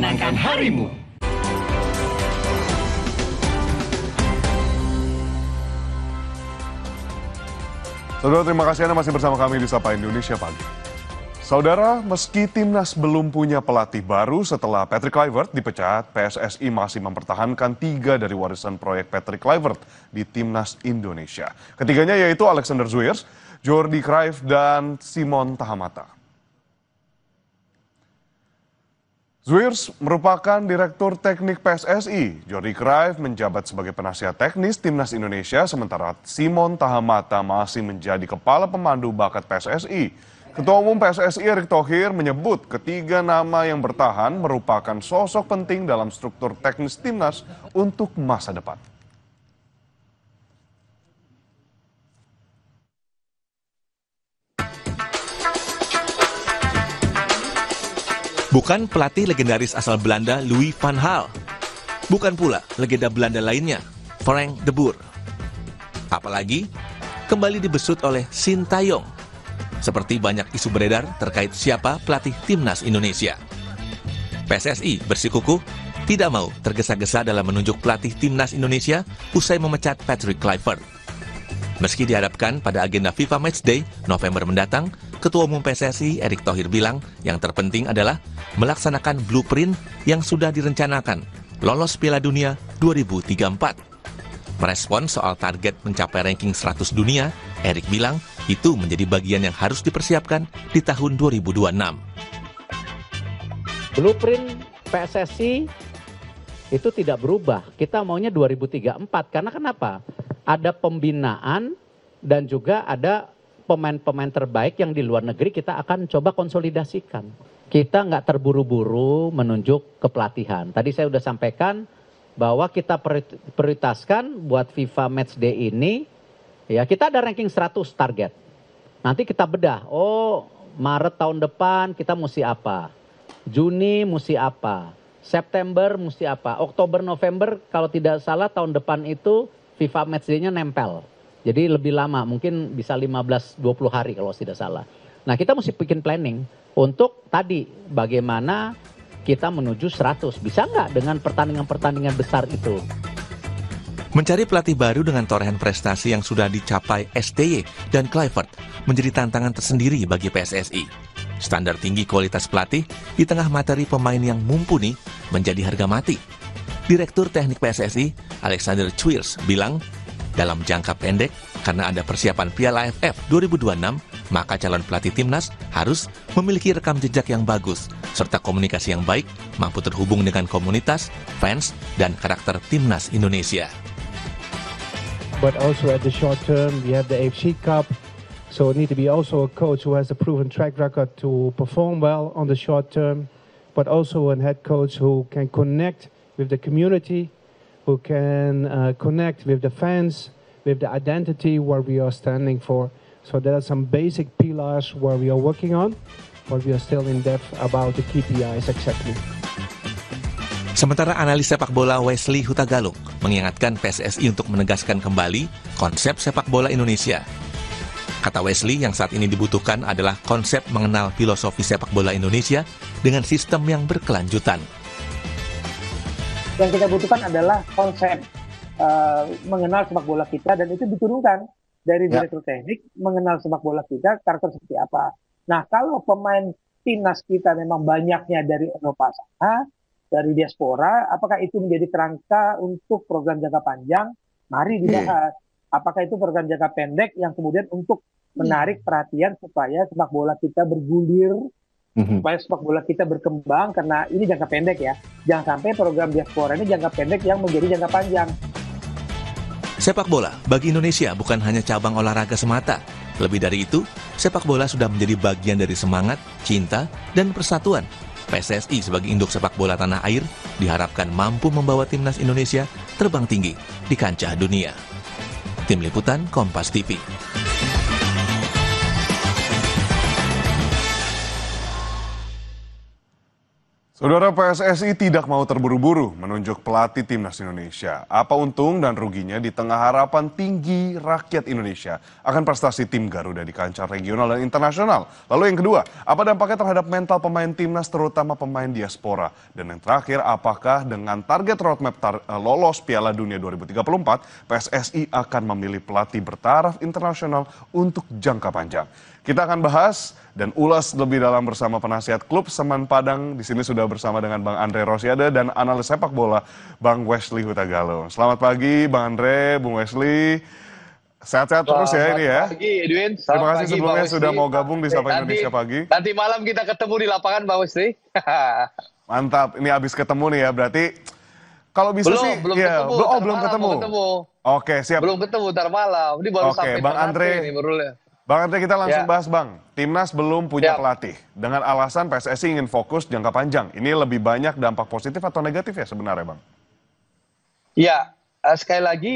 memenangkan harimu. Saudara, terima kasih Anda masih bersama kami di Sapa Indonesia Pagi. Saudara, meski timnas belum punya pelatih baru setelah Patrick Kluivert dipecat, PSSI masih mempertahankan 3 dari warisan proyek Patrick Kluivert di timnas Indonesia. Ketiganya yaitu Alexander Zwiers, Jordi Cruijff, dan Simon Tahamata. Zwiers merupakan Direktur Teknik PSSI. Jordi Cruijff menjabat sebagai penasihat teknis timnas Indonesia, sementara Simon Tahamata masih menjadi kepala pemandu bakat PSSI. Ketua Umum PSSI Erick Thohir menyebut ketiga nama yang bertahan merupakan sosok penting dalam struktur teknis timnas untuk masa depan. Bukan pelatih legendaris asal Belanda Louis van Gaal. Bukan pula legenda Belanda lainnya, Frank de Boer. Apalagi kembali dibesut oleh Sintayong. Seperti banyak isu beredar terkait siapa pelatih timnas Indonesia. PSSI bersikukuh tidak mau tergesa-gesa dalam menunjuk pelatih timnas Indonesia usai memecat Patrick Kluivert. Meski diharapkan pada agenda FIFA Matchday November mendatang, Ketua Umum PSSI Erick Thohir bilang yang terpenting adalah melaksanakan blueprint yang sudah direncanakan, lolos Piala Dunia 2034. Merespon soal target mencapai ranking 100 dunia, Erick bilang itu menjadi bagian yang harus dipersiapkan di tahun 2026. Blueprint PSSI itu tidak berubah. Kita maunya 2034. Karena kenapa? Ada pembinaan dan juga ada pemain-pemain terbaik yang di luar negeri kita akan coba konsolidasikan. Kita nggak terburu-buru menunjuk kepelatihan. Tadi saya sudah sampaikan bahwa kita prioritaskan buat FIFA Matchday ini, ya kita ada ranking 100 target. Nanti kita bedah, Maret tahun depan kita mesti apa, Juni mesti apa, September mesti apa, Oktober, November kalau tidak salah tahun depan itu FIFA Matchday-nya nempel. Jadi lebih lama, mungkin bisa 15-20 hari kalau tidak salah. Nah kita mesti bikin planning untuk tadi bagaimana kita menuju 100. Bisa nggak dengan pertandingan-pertandingan besar itu? Mencari pelatih baru dengan torehan prestasi yang sudah dicapai STY dan Kluivert menjadi tantangan tersendiri bagi PSSI. Standar tinggi kualitas pelatih di tengah materi pemain yang mumpuni menjadi harga mati. Direktur Teknik PSSI Alexander Zwiers bilang, dalam jangka pendek, karena ada persiapan Piala AFF 2026, maka calon pelatih timnas harus memiliki rekam jejak yang bagus, serta komunikasi yang baik, mampu terhubung dengan komunitas, fans, dan karakter timnas Indonesia. But also at the short term, we have the AFC Cup, so it need to be also a coach who has a proven track record to perform well on the short term, but also a head coach who can connect with the community, who can connect with the fans, with the identity where we are standing for. So there are some basic pillars where we are working on, but we are still in depth about the KPIs exactly. Sementara analis sepak bola Wesley Hutagalung mengingatkan PSSI untuk menegaskan kembali konsep sepak bola Indonesia. Kata Wesley, yang saat ini dibutuhkan adalah konsep mengenal filosofi sepak bola Indonesia dengan sistem yang berkelanjutan. Yang kita butuhkan adalah konsep mengenal sepak bola kita, dan itu diturunkan dari direktur teknik, mengenal sepak bola kita, karakter seperti apa. Nah, kalau pemain timnas kita memang banyaknya dari Eropa sana, dari diaspora, apakah itu menjadi kerangka untuk program jangka panjang? Mari dibahas. Apakah itu program jangka pendek yang kemudian untuk menarik perhatian supaya sepak bola kita bergulir, supaya sepak bola kita berkembang, karena ini jangka pendek ya. Jangan sampai program diaspora ini jangka pendek yang menjadi jangka panjang. Sepak bola bagi Indonesia bukan hanya cabang olahraga semata. Lebih dari itu, sepak bola sudah menjadi bagian dari semangat, cinta, dan persatuan. PSSI sebagai induk sepak bola tanah air diharapkan mampu membawa timnas Indonesia terbang tinggi di kancah dunia. Tim Liputan Kompas TV. Saudara, PSSI tidak mau terburu-buru menunjuk pelatih timnas Indonesia. Apa untung dan ruginya di tengah harapan tinggi rakyat Indonesia akan prestasi tim Garuda di kancah regional dan internasional? Lalu yang kedua, apa dampaknya terhadap mental pemain timnas terutama pemain diaspora? Dan yang terakhir, apakah dengan target roadmap lolos Piala Dunia 2034, PSSI akan memilih pelatih bertaraf internasional untuk jangka panjang? Kita akan bahas dan ulas lebih dalam bersama penasihat klub Semen Padang. Di sini sudah bersama dengan Bang Andre Rosiade dan analis sepak bola Bang Wesley Hutagalo. Selamat pagi Bang Andre, Bung Wesley. Sehat-sehat terus ya ini ya. Selamat pagi Edwin. Terima kasih sebelumnya sudah mau gabung di Sapa Indonesia Pagi. Nanti malam kita ketemu di lapangan Bang Wesley. Mantap, ini habis ketemu nih ya berarti. Kalau bisa sih, belum ya, ketemu. belum ketemu. Oke, siap. Belum ketemu, ntar malam. Ini baru sampai Bang Andre. Ini baru. Bang Andre, kita langsung Ya. bahas Bang. Timnas belum punya Ya. pelatih. Dengan alasan PSSI ingin fokus jangka panjang. Ini lebih banyak dampak positif atau negatif ya sebenarnya Bang? Ya, sekali lagi,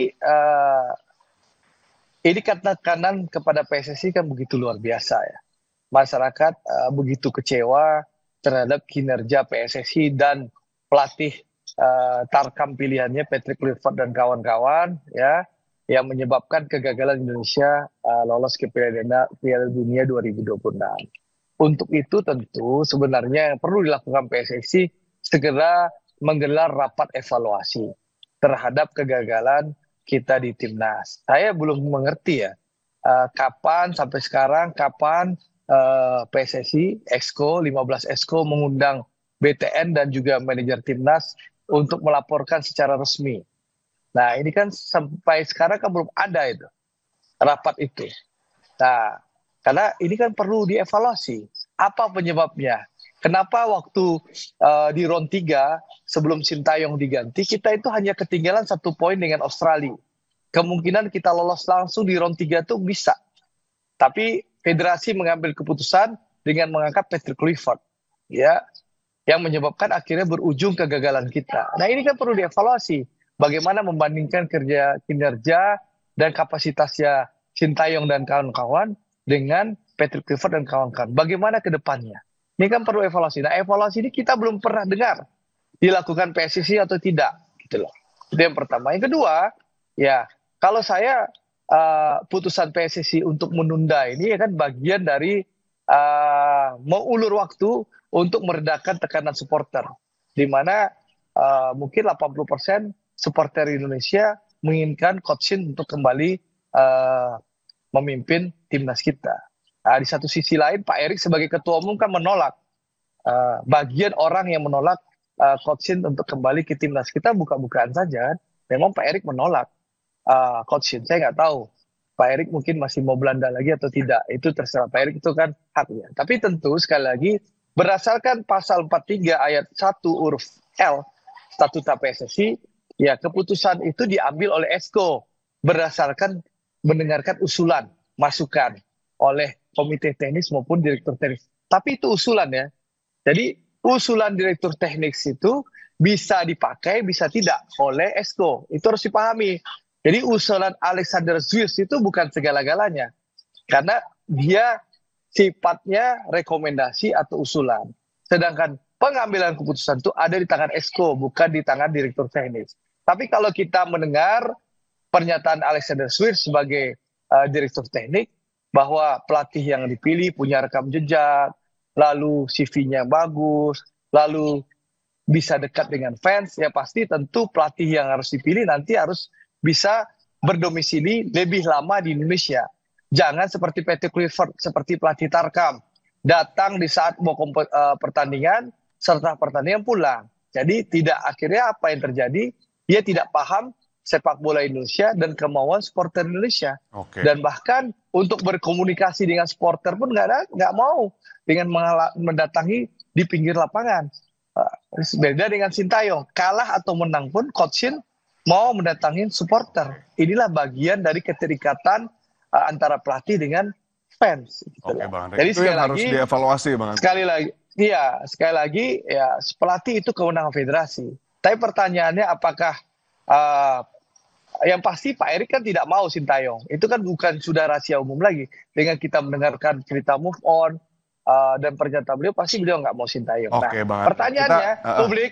ini tekanan kepada PSSI kan begitu luar biasa ya. Masyarakat begitu kecewa terhadap kinerja PSSI dan pelatih Tarkam pilihannya Patrick Kluivert dan kawan-kawan ya, yang menyebabkan kegagalan Indonesia lolos ke Piala Dunia 2026. Untuk itu tentu sebenarnya yang perlu dilakukan PSSI segera menggelar rapat evaluasi terhadap kegagalan kita di timnas. Saya belum mengerti ya kapan sampai sekarang PSSI Exco 15 Exco mengundang BTN dan juga manajer timnas untuk melaporkan secara resmi. Nah, ini kan sampai sekarang kan belum ada itu rapat itu. Nah, karena ini kan perlu dievaluasi. Apa penyebabnya? Kenapa waktu di round 3 sebelum Sintayong diganti, kita itu hanya ketinggalan 1 poin dengan Australia. Kemungkinan kita lolos langsung di round 3 itu bisa. Tapi federasi mengambil keputusan dengan mengangkat Patrick Kluivert, ya, yang menyebabkan akhirnya berujung kegagalan kita. Nah, ini kan perlu dievaluasi. Bagaimana membandingkan kinerja dan kapasitasnya Sintayong dan kawan-kawan dengan Patrick Kluivert dan kawan-kawan. Bagaimana ke depannya? Ini kan perlu evaluasi. Nah, evaluasi ini kita belum pernah dengar dilakukan PSSI atau tidak, gitu loh. Itu yang pertama. Yang kedua, ya kalau saya putusan PSSI untuk menunda ini ya kan bagian dari mengulur waktu untuk meredakan tekanan supporter, di mana mungkin 80% supporter Indonesia menginginkan Coach Shin untuk kembali memimpin timnas kita. Di satu sisi lain, Pak Erik sebagai ketua umum kan menolak. Bagian orang yang menolak Coach Shin untuk kembali ke timnas kita buka-bukaan saja. Memang Pak Erik menolak Coach Shin. Saya nggak tahu Pak Erik mungkin masih mau Belanda lagi atau tidak. Itu terserah Pak Erik, itu kan haknya. Tapi tentu sekali lagi berdasarkan pasal 43 ayat 1 huruf L Statuta PSSI, ya keputusan itu diambil oleh Exco berdasarkan mendengarkan usulan, masukan oleh komite teknis maupun direktur teknis. Tapi itu usulan ya. Jadi usulan direktur teknis itu bisa dipakai, bisa tidak oleh Exco. Itu harus dipahami. Jadi usulan Alexander Zwiers itu bukan segala-galanya. Karena dia sifatnya rekomendasi atau usulan. Sedangkan pengambilan keputusan itu ada di tangan Exco, bukan di tangan direktur teknis. Tapi kalau kita mendengar pernyataan Alexander Zwiers sebagai direktur teknik, bahwa pelatih yang dipilih punya rekam jejak, lalu CV-nya bagus, lalu bisa dekat dengan fans, ya pasti tentu pelatih yang harus dipilih nanti harus bisa berdomisili lebih lama di Indonesia. Jangan seperti Patrick Kluivert, seperti pelatih Tarkam, datang di saat mau pertandingan, serta pertandingan pulang. Jadi tidak, akhirnya apa yang terjadi? Dia tidak paham sepak bola Indonesia dan kemauan supporter Indonesia. Dan bahkan untuk berkomunikasi dengan supporter pun nggak mau dengan mendatangi di pinggir lapangan. Beda dengan Sintayong, kalah atau menang pun Coach Shin mau mendatangi supporter. Inilah bagian dari keterikatan antara pelatih dengan fans. Gitu. Bang. Jadi itu yang harus dievaluasi, Bang. Sekali lagi, ya pelatih itu kewenangan federasi. Tapi pertanyaannya apakah yang pasti Pak Erik kan tidak mau Sintayong. Itu kan bukan sudah rahasia umum lagi. Dengan kita mendengarkan cerita move on, dan pernyataan beliau pasti beliau nggak mau Sintayong. Oke, Bang Andre. Pertanyaannya publik,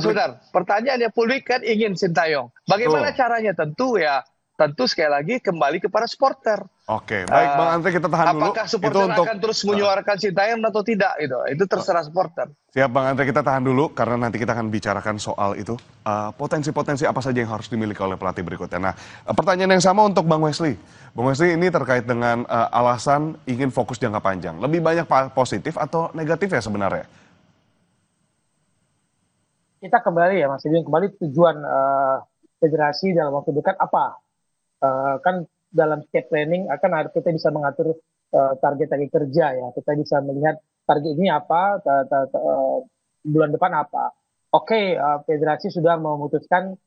sebentar, pertanyaannya publik kan ingin Sintayong. Bagaimana caranya? Tentu sekali lagi kembali kepada supporter. Oke, baik Bang Andre, kita tahan dulu. Apakah supporter akan terus menyuarakan Sintayong atau tidak? Itu terserah supporter. Siap Bang Andre, kita tahan dulu karena nanti kita akan bicarakan soal itu. Potensi-potensi apa saja yang harus dimiliki oleh pelatih berikutnya. Nah, pertanyaan yang sama untuk Bang Wesley. Bang Wesley, ini terkait dengan alasan ingin fokus jangka panjang. Lebih banyak positif atau negatif ya sebenarnya? Kita kembali ya Mas Edwin, kembali tujuan federasi dalam waktu dekat apa? Kan dalam setiap planning akan kita bisa mengatur target-target kerja ya. Kita bisa melihat target ini apa, bulan depan apa. Oke, federasi sudah memutuskan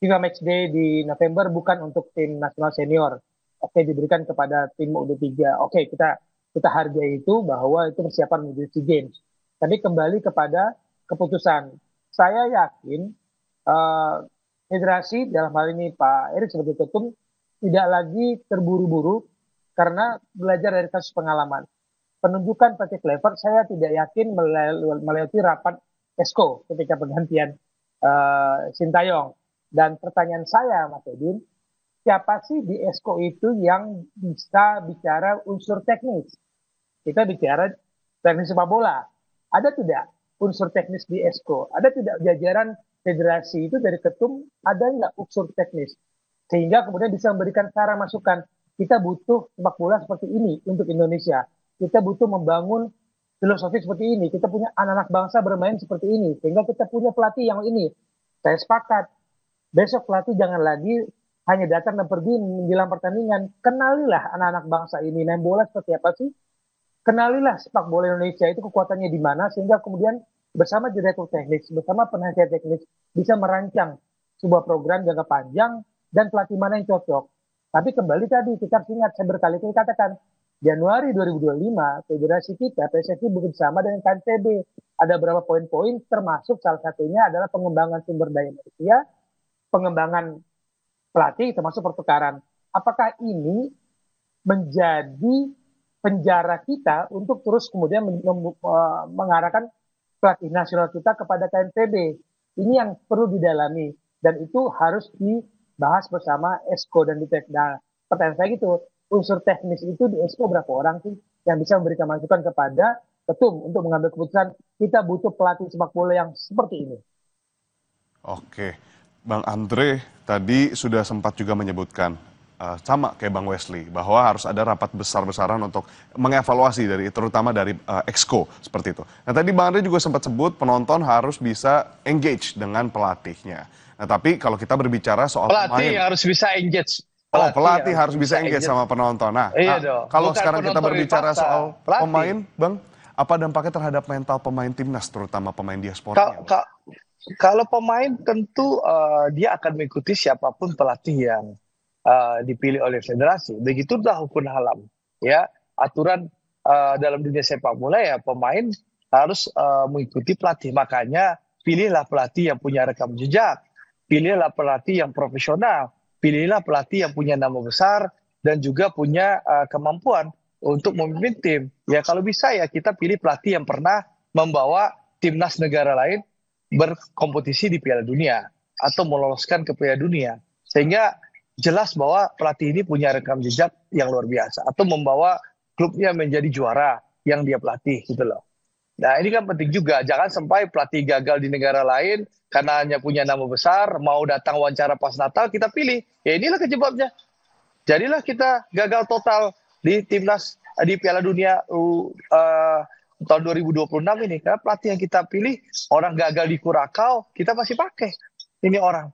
FIFA Matchday di November bukan untuk tim nasional senior. Oke, diberikan kepada tim U23. Oke, kita hargai itu bahwa itu persiapan menuju SEA Games. Tapi kembali kepada keputusan. Saya yakin federasi dalam hal ini Pak Erik sebagai ketum tidak lagi terburu-buru karena belajar dari kasus pengalaman. Penunjukan pelatih Clever saya tidak yakin melewati rapat ESCO ketika pergantian Sintayong. Dan pertanyaan saya Mas Edwin, siapa sih di ESCO itu yang bisa bicara unsur teknis? Kita bicara teknis sepak bola. Ada tidak unsur teknis di ESCO? Ada tidak jajaran federasi itu dari ketum, ada nggak unsur teknis? Sehingga kemudian bisa memberikan cara masukan. Kita butuh sepak bola seperti ini untuk Indonesia. Kita butuh membangun filosofi seperti ini. Kita punya anak-anak bangsa bermain seperti ini. Sehingga kita punya pelatih yang ini. Saya sepakat. Besok pelatih jangan lagi hanya datang dan pergi menjelang pertandingan. Kenalilah anak-anak bangsa ini. Main bola seperti apa sih? Kenalilah sepak bola Indonesia itu kekuatannya di mana. Sehingga kemudian bersama direktur teknik, bersama penasihat teknik bisa merancang sebuah program jangka panjang dan pelatih mana yang cocok. Tapi kembali tadi kita harus ingat, saya berkali-kali katakan, Januari 2025 federasi kita PSSI bekerjasama dengan KNPB. Ada beberapa poin-poin termasuk salah satunya adalah pengembangan sumber daya manusia, pengembangan pelatih termasuk pertukaran. Apakah ini menjadi penjara kita untuk terus kemudian mengarahkan pelatih nasional kita kepada KNPB. Ini yang perlu didalami dan itu harus dibahas bersama ESCO dan DITEK. Nah, pertanyaan saya gitu, unsur teknis itu di ESCO berapa orang sih yang bisa memberikan masukan kepada ketum untuk mengambil keputusan kita butuh pelatih sepak bola yang seperti ini. Oke, Bang Andre tadi sudah sempat juga menyebutkan sama kayak Bang Wesley bahwa harus ada rapat besar-besaran untuk mengevaluasi terutama dari Exco seperti itu. Nah tadi Bang Andre juga sempat sebut penonton harus bisa engage dengan pelatihnya. Nah tapi kalau kita berbicara soal pelatih harus bisa engage. Pelatih harus bisa engage sama penonton. Nah, kalau sekarang kita berbicara soal pemain, Bang, apa dampaknya terhadap mental pemain timnas terutama pemain diaspora? Kalau pemain tentu dia akan mengikuti siapapun pelatih yang dipilih oleh federasi. Begitulah hukum halam. Ya, aturan dalam dunia sepak bola ya pemain harus mengikuti pelatih. Makanya pilihlah pelatih yang punya rekam jejak, pilihlah pelatih yang profesional, pilihlah pelatih yang punya nama besar dan juga punya kemampuan untuk memimpin tim. Ya kalau bisa ya kita pilih pelatih yang pernah membawa timnas negara lain berkompetisi di Piala Dunia atau meloloskan ke Piala Dunia. Sehingga jelas bahwa pelatih ini punya rekam jejak yang luar biasa atau membawa klubnya menjadi juara yang dia pelatih gitu loh. Nah ini kan penting juga, jangan sampai pelatih gagal di negara lain karena hanya punya nama besar, mau datang wawancara pas Natal kita pilih. Ya inilah kejebaknya. Jadilah kita gagal total di timnas di Piala Dunia tahun 2026 ini. Karena pelatih yang kita pilih orang gagal di Kurakau, kita masih pakai ini orang.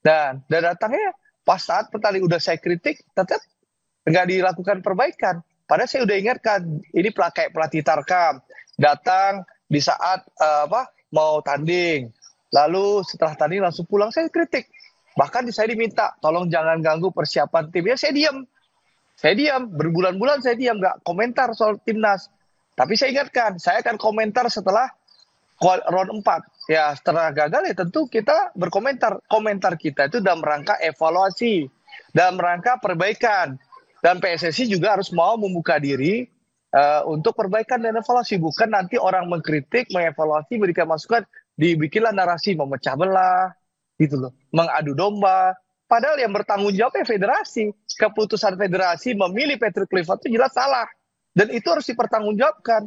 Dan datangnya pas saat pertandingan udah saya kritik, tetap nggak dilakukan perbaikan. Padahal saya udah ingatkan, ini kayak pelatih Tarkam, datang di saat mau tanding, lalu setelah tanding langsung pulang, saya kritik. Bahkan saya diminta, tolong jangan ganggu persiapan tim. Ya saya diam, berbulan-bulan saya diam, nggak komentar soal timnas. Tapi saya ingatkan, saya akan komentar setelah round 4. Ya setelah gagal ya tentu kita berkomentar. Komentar kita itu dalam rangka evaluasi, dalam rangka perbaikan. Dan PSSI juga harus mau membuka diri untuk perbaikan dan evaluasi, bukan nanti orang mengkritik, mengevaluasi, berikan masukan, dibikinlah narasi memecah belah, gitu loh, mengadu domba. Padahal yang bertanggung jawab federasi. Keputusan federasi memilih Patrick Kluivert itu jelas salah, dan itu harus dipertanggungjawabkan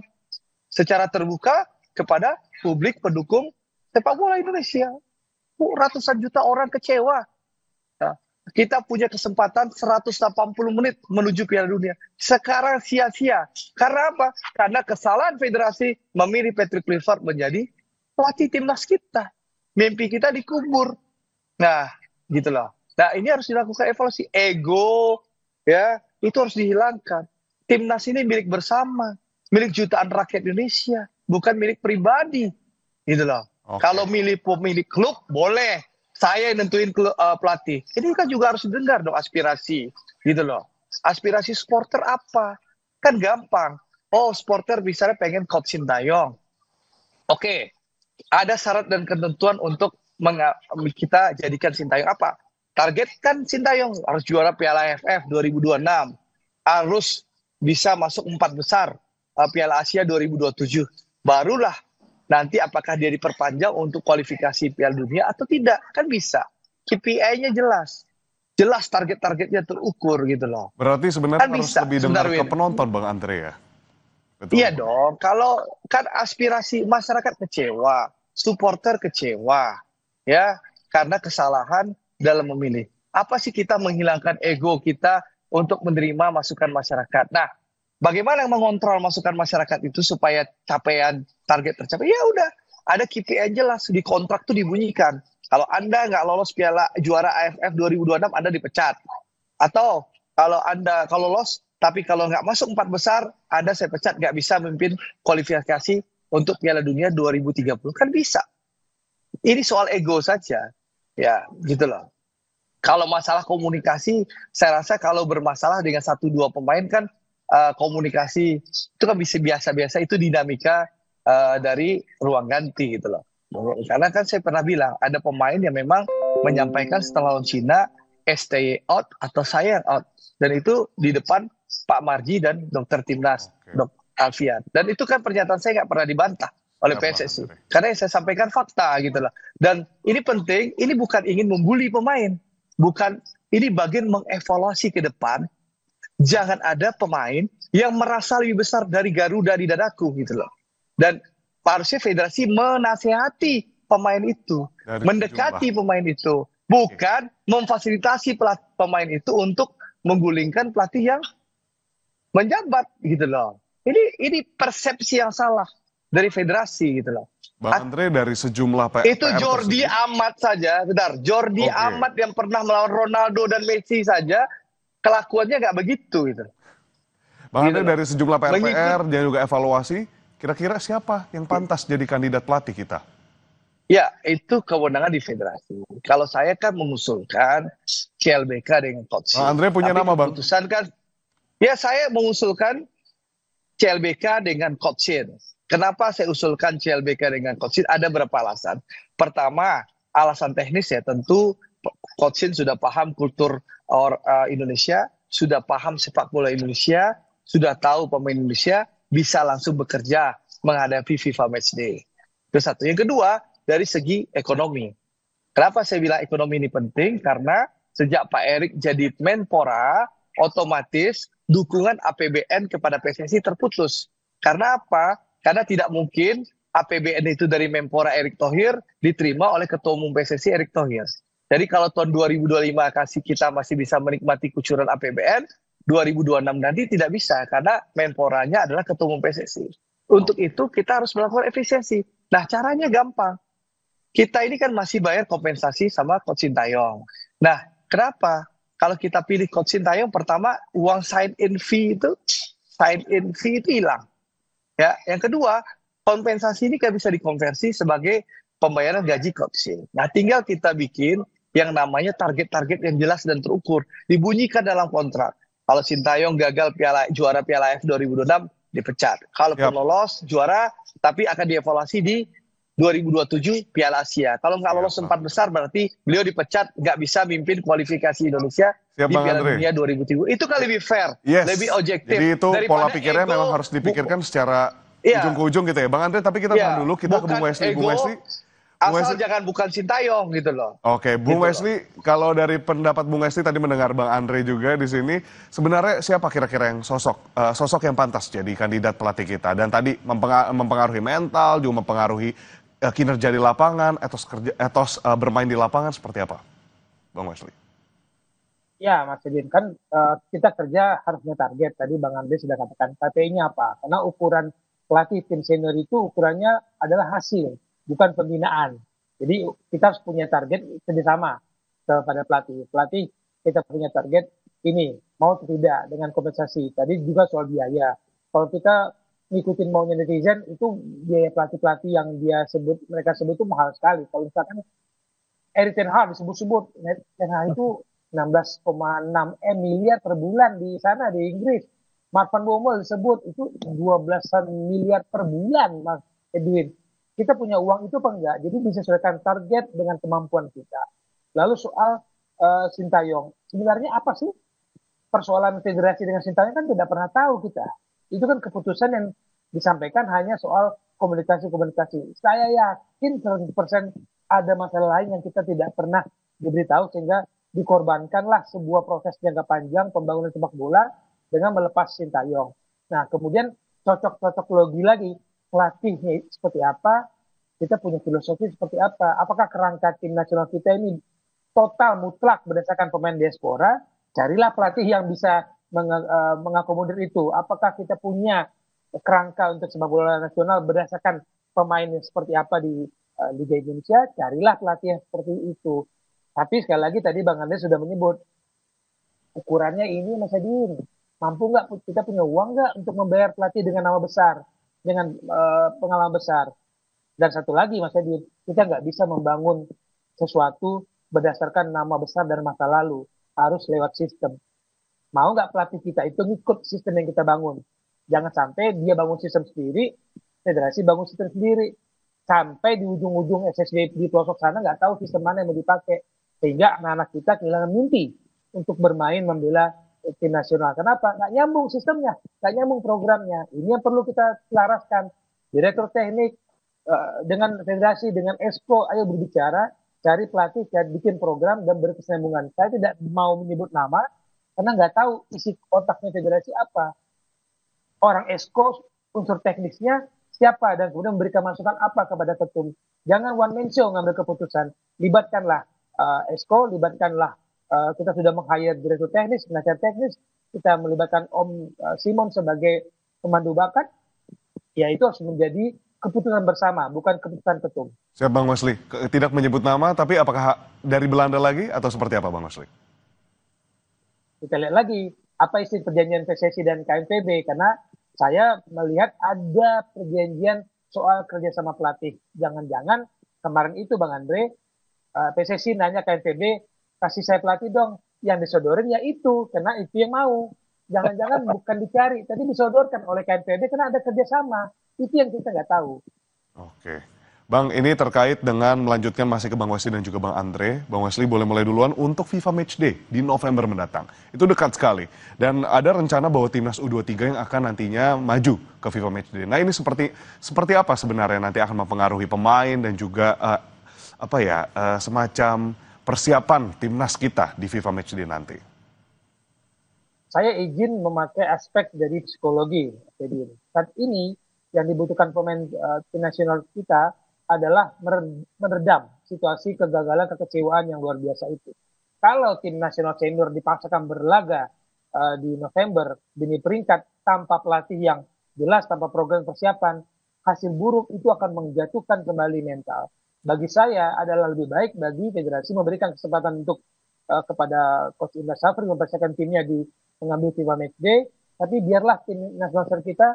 secara terbuka kepada publik pendukung sepak bola Indonesia. Ratusan juta orang kecewa. Nah, kita punya kesempatan 180 menit menuju Piala Dunia. Sekarang sia-sia. Karena apa? Karena kesalahan federasi memilih Patrick Kluivert menjadi pelatih timnas kita. Mimpi kita dikubur. Nah, gitu loh. Nah, ini harus dilakukan evaluasi. Ego, ya, itu harus dihilangkan. Timnas ini milik bersama, milik jutaan rakyat Indonesia, bukan milik pribadi. Gitu loh. Kalau milih pemilik klub, boleh. Saya yang nentuin pelatih. Ini kan juga harus didengar dong aspirasi. Gitu loh. Aspirasi supporter apa? Kan gampang. Oh, supporter misalnya pengen Coach Sintayong. Oke. Ada syarat dan ketentuan untuk kita jadikan Sintayong apa? Target kan Sintayong harus juara Piala AFF 2026. Harus bisa masuk 4 besar Piala Asia 2027. Barulah nanti apakah dia diperpanjang untuk kualifikasi Piala Dunia atau tidak. Kan bisa. KPI-nya jelas. Jelas target-targetnya terukur gitu loh. Berarti sebenarnya kan harus bisa, lebih dengar ke penonton Bang Andre ya? Betul. Iya dong. Kalau kan aspirasi masyarakat kecewa. Supporter kecewa. Ya, karena kesalahan dalam memilih. Apa sih kita menghilangkan ego kita untuk menerima masukan masyarakat? Nah, bagaimana mengontrol masukan masyarakat itu supaya capaian target tercapai? Ya udah, ada KPI jelas di kontrak tuh dibunyikan. Kalau Anda nggak lolos Piala Juara AFF 2026, Anda dipecat. Atau kalau lolos, tapi kalau nggak masuk 4 besar, Anda saya pecat, nggak bisa memimpin kualifikasi untuk Piala Dunia 2030. Kan bisa. Ini soal ego saja. Ya, gitu loh. Kalau masalah komunikasi, saya rasa kalau bermasalah dengan 1-2 pemain kan komunikasi itu kan bisa biasa-biasa, itu dinamika dari ruang ganti gitu loh. Karena kan saya pernah bilang ada pemain yang memang menyampaikan setelah lawan Cina stay out atau saya out, dan itu di depan Pak Marji dan dokter timnas Dr. Alfian, dan itu kan pernyataan saya nggak pernah dibantah oleh PSSI karena yang saya sampaikan fakta gitu loh. Dan ini penting, ini bukan ingin membuli pemain, bukan, ini bagian mengevaluasi ke depan. Jangan ada pemain yang merasa lebih besar dari Garuda di dadaku gitu loh. Dan harusnya federasi menasihati pemain itu, mendekati pemain itu, bukan memfasilitasi pemain itu untuk menggulingkan pelatih yang menjabat gitu loh. Ini persepsi yang salah dari federasi gitu loh. Bang Andre, dari sejumlah itu Jordi Amat saja, Jordi Amat yang pernah melawan Ronaldo dan Messi saja kelakuannya nggak begitu gitu. Bang Andre, dari sejumlah PR dan juga evaluasi, kira-kira siapa yang pantas jadi kandidat pelatih kita? Ya, itu kewenangan di federasi. Kalau saya kan mengusulkan CLBK dengan Coach Shin. Bang Andre punya nama, Bang? Keputusan kan, ya saya mengusulkan CLBK dengan Coach Shin. Kenapa saya usulkan CLBK dengan Coach Shin? Ada beberapa alasan. Pertama, alasan teknis ya, tentu Coach Shin sudah paham kultur Indonesia, sudah paham sepak bola Indonesia, sudah tahu pemain Indonesia, bisa langsung bekerja menghadapi FIFA Matchday. Itu satu. Yang kedua, dari segi ekonomi. Kenapa saya bilang ekonomi ini penting? Karena sejak Pak Erik jadi Menpora, otomatis dukungan APBN kepada PSSI terputus. Karena apa? Karena tidak mungkin APBN itu dari Menpora Erick Thohir diterima oleh Ketua Umum PSSI Erick Thohir. Jadi kalau tahun 2025 kita masih bisa menikmati kucuran APBN, 2026 nanti tidak bisa karena Menporanya adalah Ketua Umum PSSI. Untuk itu kita harus melakukan efisiensi. Nah, caranya gampang. Kita ini kan masih bayar kompensasi sama Coach Sintayong. Nah, kenapa? Kalau kita pilih Coach Sintayong, pertama uang sign-in fee itu hilang. Ya, yang kedua, kompensasi ini kan bisa dikonversi sebagai pembayaran gaji Coach Shin. Nah, tinggal kita bikin yang namanya target-target yang jelas dan terukur, dibunyikan dalam kontrak. Kalau Sintayong gagal juara Piala AFF 2026, dipecat. Kalau lolos juara, tapi akan dievaluasi di 2027 Piala Asia. Kalau nggak lolos 4 besar berarti beliau dipecat, nggak bisa mimpin kualifikasi Indonesia di Bang Piala Andre. Dunia 2030. Itu kan lebih fair, Yes. lebih objektif. Jadi itu pola Daripada pikirnya ego, memang harus dipikirkan secara Iya. ujung ke ujung gitu ya. Bang Andre, tapi kita tahan dulu, kita ke Bung Wesley. Ego, Bung Wesley, asal jangan bukan Sintayong gitu loh. Oke, Bung Gitu Wesley, kalau dari pendapat Bung Wesley tadi mendengar Bang Andre juga di sini, sebenarnya siapa kira-kira yang sosok yang pantas jadi kandidat pelatih kita? Dan tadi mempengaruhi mental, juga mempengaruhi kinerja di lapangan, etos bermain di lapangan seperti apa, Bang Wesley? Ya, Mas Edin, kan kita kerja harusnya target. Tadi Bang Andre sudah katakan KPI-nya apa? Karena ukuran pelatih tim senior itu ukurannya adalah hasil, bukan pembinaan. Jadi kita harus punya target kerjasama kepada pelatih. Pelatih kita punya target ini, mau atau tidak dengan kompensasi. Tadi juga soal biaya. Kalau kita ngikutin maunya netizen, itu biaya pelatih-pelatih yang mereka sebut itu mahal sekali. Kalau misalkan Erik ten Hag disebut-sebut, Ten Hag itu 16,6 miliar per bulan di sana di Inggris. Mark van Bommel disebut itu 12 miliar per bulan, Mas Edwin. Kita punya uang itu apa enggak? Jadi disesuaikan target dengan kemampuan kita. Lalu soal Sintayong, sebenarnya apa sih persoalan federasi dengan Sintayong kan tidak pernah tahu kita. Itu kan keputusan yang disampaikan hanya soal komunikasi-komunikasi. Saya yakin 100% ada masalah lain yang kita tidak pernah diberitahu sehingga dikorbankanlah sebuah proses jangka panjang pembangunan sepak bola dengan melepas Sintayong. Nah, kemudian cocok-cocok logi lagi, pelatihnya seperti apa, kita punya filosofi seperti apa, apakah kerangka tim nasional kita ini total mutlak berdasarkan pemain diaspora, carilah pelatih yang bisa mengakomodir itu. Apakah kita punya kerangka untuk sepak bola nasional berdasarkan pemain seperti apa di Liga Indonesia, carilah pelatih yang seperti itu. Tapi sekali lagi tadi Bang Andre sudah menyebut ukurannya ini Mas Edin, mampu nggak kita punya uang nggak untuk membayar pelatih dengan nama besar, dengan pengalaman besar. Dan satu lagi Mas Edin, kita nggak bisa membangun sesuatu berdasarkan nama besar dan masa lalu, harus lewat sistem. Mau nggak pelatih kita itu ngikut sistem yang kita bangun? Jangan sampai dia bangun sistem sendiri, federasi bangun sistem sendiri. Sampai di ujung-ujung SSB di pelosok sana nggak tahu sistem mana yang mau dipakai. Sehingga anak-anak kita kehilangan mimpi untuk bermain membela tim nasional. Kenapa? Nggak nyambung sistemnya, nggak nyambung programnya. Ini yang perlu kita selaraskan. Direktur teknik dengan federasi, dengan ESCO, ayo berbicara, cari pelatih, bikin program dan berkesinambungan. Saya tidak mau menyebut nama, karena nggak tahu isi otaknya federasi apa. Orang ESCO, unsur teknisnya siapa, dan kemudian memberikan masukan apa kepada ketum. Jangan one man show ngambil keputusan. Libatkanlah ESCO, libatkanlah kita sudah meng-hire direktur teknis, penasihat teknis, kita melibatkan Om Simon sebagai pemandu bakat, ya itu harus menjadi keputusan bersama, bukan keputusan ketum. Siap Bang Wesley, tidak menyebut nama, tapi apakah dari Belanda lagi atau seperti apa Bang Wesley? Kita lihat lagi, apa isi perjanjian PSSI dan KNPB, karena saya melihat ada perjanjian soal kerjasama pelatih. Jangan-jangan kemarin itu Bang Andre, PSSI nanya KNPB, kasih saya pelatih dong, yang disodorin ya itu, karena itu yang mau. Jangan-jangan bukan dicari, tapi disodorkan oleh KNPB karena ada kerjasama. Itu yang kita nggak tahu. Oke. Bang, ini terkait dengan melanjutkan masih ke Bang Wesley dan juga Bang Andre. Bang Wesley boleh mulai duluan untuk FIFA Matchday di November mendatang. Itu dekat sekali. Dan ada rencana bahwa timnas U23 yang akan nantinya maju ke FIFA Matchday. Nah ini seperti apa sebenarnya nanti akan mempengaruhi pemain dan juga semacam persiapan timnas kita di FIFA Matchday nanti? Saya izin memakai aspek dari psikologi. Jadi saat ini yang dibutuhkan pemain tim nasional kita adalah meredam situasi kegagalan, kekecewaan yang luar biasa itu. Kalau tim nasional senior dipaksakan berlaga di November demi peringkat tanpa pelatih yang jelas, tanpa program persiapan, hasil buruk itu akan menjatuhkan kembali mental. Bagi saya adalah lebih baik bagi federasi memberikan kesempatan untuk kepada Coach Indra Safri mempersiapkan timnya di mengambil FIFA Matchday, tapi biarlah tim nasional kita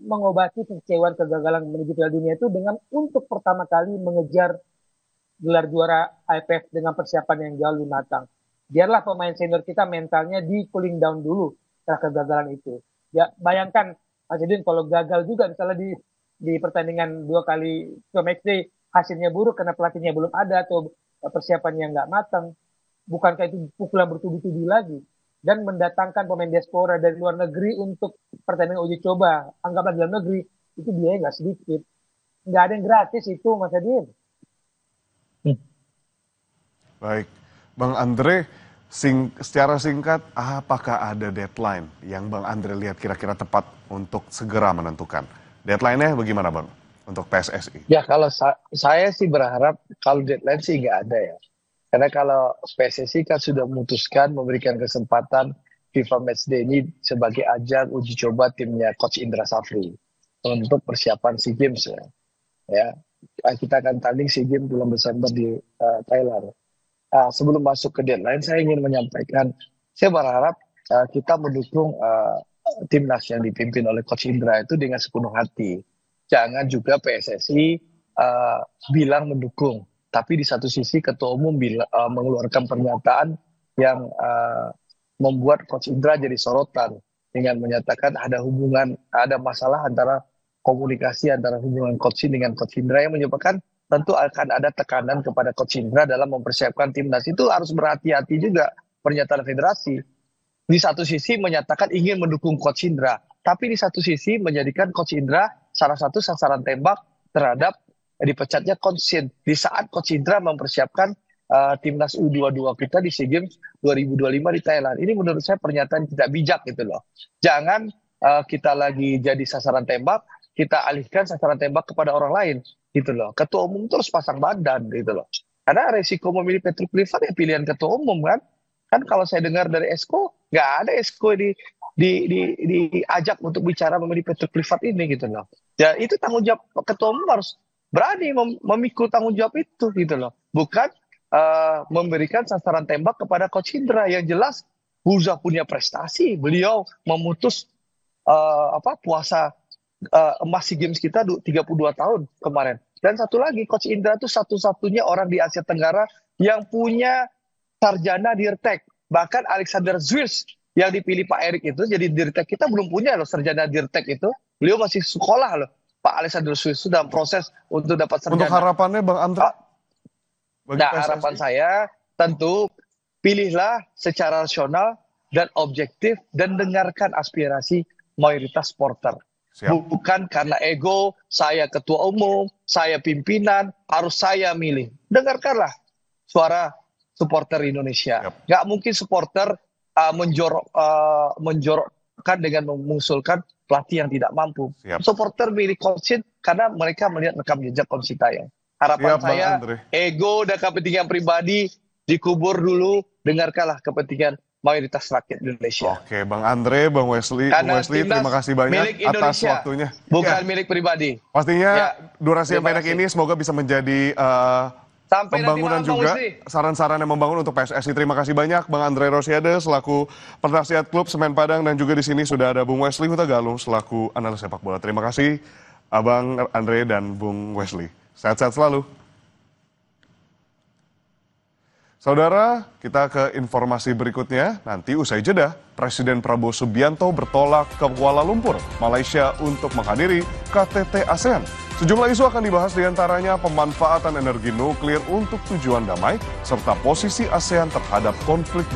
mengobati kekecewaan kegagalan menuju Piala Dunia itu dengan untuk pertama kali mengejar gelar juara AFF dengan persiapan yang jauh lebih matang. Biarlah pemain senior kita mentalnya di cooling down dulu setelah kegagalan itu. Ya bayangkan Mas Edin kalau gagal juga misalnya di di pertandingan 2 kali ke matchday hasilnya buruk karena pelatihnya belum ada atau persiapannya nggak matang. Bukankah itu pukulan bertubi-tubi lagi? Dan mendatangkan pemain diaspora dari luar negeri untuk pertandingan uji coba, anggaplah dalam negeri, itu biaya nggak sedikit. Nggak ada yang gratis itu, Mas Adin. Baik, Bang Andre, secara singkat, apakah ada deadline yang Bang Andre lihat kira-kira tepat untuk segera menentukan? Deadline-nya bagaimana, Bang, untuk PSSI? Ya, kalau saya sih berharap kalau deadline sih nggak ada ya. Karena kalau PSSI kan sudah memutuskan memberikan kesempatan FIFA Matchday ini sebagai ajang uji coba timnya Coach Indra Safri untuk persiapan SEA Games ya. Kita akan tanding SEA Games bulan Desember di Thailand. Sebelum masuk ke deadline, saya ingin menyampaikan, saya berharap kita mendukung timnas yang dipimpin oleh Coach Indra itu dengan sepenuh hati. Jangan juga PSSI bilang mendukung. Tapi di satu sisi Ketua Umum mengeluarkan pernyataan yang membuat Coach Indra jadi sorotan dengan menyatakan ada masalah antara komunikasi antara hubungan Coach dengan Coach Indra yang menyebabkan tentu akan ada tekanan kepada Coach Indra dalam mempersiapkan timnas. Itu harus berhati-hati juga pernyataan federasi. Di satu sisi menyatakan ingin mendukung Coach Indra, tapi di satu sisi menjadikan Coach Indra salah satu sasaran tembak terhadap dipecatnya Coach Shin di saat Coach Indra mempersiapkan timnas U22 kita di SEA Games 2025 di Thailand. Ini menurut saya pernyataan tidak bijak gitu loh. Jangan kita lagi jadi sasaran tembak, kita alihkan sasaran tembak kepada orang lain gitu loh. Ketua Umum terus pasang badan gitu loh. Karena resiko memilih Patrick Kluivert ya pilihan Ketua Umum kan. Kan kalau saya dengar dari Esko, nggak ada Esko diajak untuk bicara memilih Patrick Kluivert ini gitu loh. Ya itu tanggung jawab Ketua Umum harus berani memikul tanggung jawab itu gitu loh, bukan memberikan sasaran tembak kepada Coach Indra yang jelas Buza punya prestasi, beliau memutus puasa emas SEA Games kita 32 tahun kemarin. Dan satu lagi, Coach Indra itu satu-satunya orang di Asia Tenggara yang punya sarjana dirtek. Bahkan Alexander Zwiers yang dipilih Pak Erik itu jadi dirtek, kita belum punya loh sarjana dirtek itu, beliau masih sekolah loh. Pak Alexander Zwiers sudah proses untuk dapat sarjana. Untuk harapannya Bang Andre? Harapan saya tentu pilihlah secara rasional dan objektif dan dengarkan aspirasi mayoritas supporter. Bukan karena ego, saya ketua umum, saya pimpinan, harus saya milih. Dengarkanlah suara supporter Indonesia. Nggak mungkin supporter menjorokkan dengan mengusulkan pelatih yang tidak mampu. Supporter milih Coach Shin karena mereka melihat rekam jejak Coach Sintayong. Harapan saya, ego dan kepentingan pribadi dikubur dulu, dengarkanlah kepentingan mayoritas rakyat Indonesia. Oke, Bang Andre, Bang Wesley, terima kasih banyak atas waktunya. Bukan milik pribadi. Pastinya durasi yang pendek ini semoga bisa menjadi pembangunan juga, saran-saran yang membangun untuk PSSI. Terima kasih banyak Bang Andre Rosiade selaku penasihat klub Semen Padang, dan juga di sini sudah ada Bung Wesley Huta Galung selaku analis sepak bola. Terima kasih Abang Andre dan Bung Wesley. Sehat-sehat selalu. Saudara, kita ke informasi berikutnya. Nanti usai jeda, Presiden Prabowo Subianto bertolak ke Kuala Lumpur, Malaysia untuk menghadiri KTT ASEAN. Sejumlah isu akan dibahas, diantaranya pemanfaatan energi nuklir untuk tujuan damai, serta posisi ASEAN terhadap konflik di